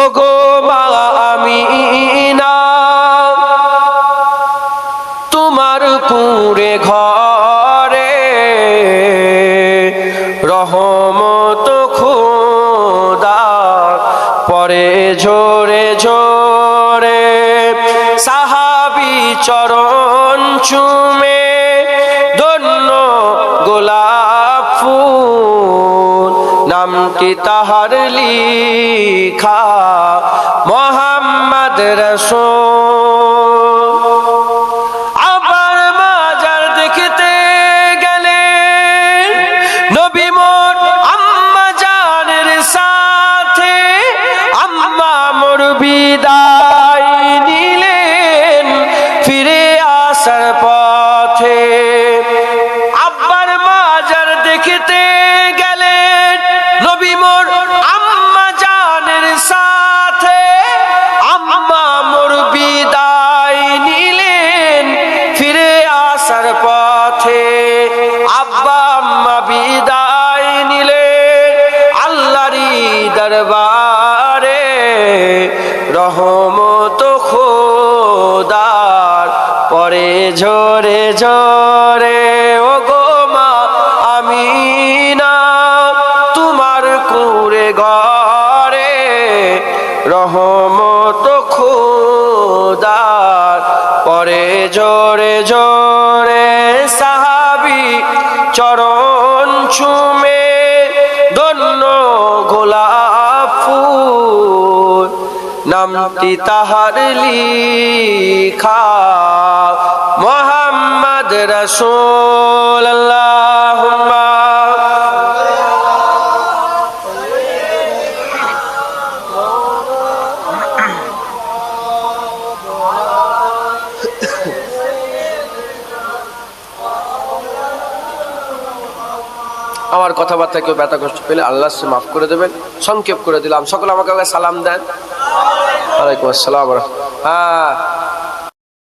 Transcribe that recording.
ওগো মা আমিনা তোমার কুঁড়ে ঘরে রহমত খোদা পরে ঝরে ঝরে সাহাবী চরণ চুমে ধন্য গোলাপ ফুল নামটি তাহার লিখা মোহাম্মদ রাসূল। আবার মাজার দেখতে গেলে নবী মোর আম্মা জানের সাথে আম্মা মোর বিদায় নিলেন ফিরে আসার পথে। আব্বার মাজার দেখতে গেলেন নবী মোর আম্মা জানের সাথে আম্মা মোর বিদায় নিলেন ফিরে আসার পথে। আব্বা আম্মা বিদায় নিলেন আল্লাহরই দরবারে রহমত খোদার পরে ঝরে ঝরে। ওগো মা আমিনা তোমার কুঁড়ে ঘরে রহমত খোদার পরে ঝরে ঝরে সাহাবী চরণ চুমে ধন্য গোলাপ ফুল নামটি তাহার লিখা মোহাম্মদ রাসূল। আল্লাহুম্মা আমার কথাবার্তা কেউ ব্যথা কষ্ট পেলে আল্লাহ সে মাফ করে দেবেন। সংক্ষেপ করে দিলাম। সকলে আমাকে সালাম দেন। ওয়ালাইকুম আসসালাম। হ্যাঁ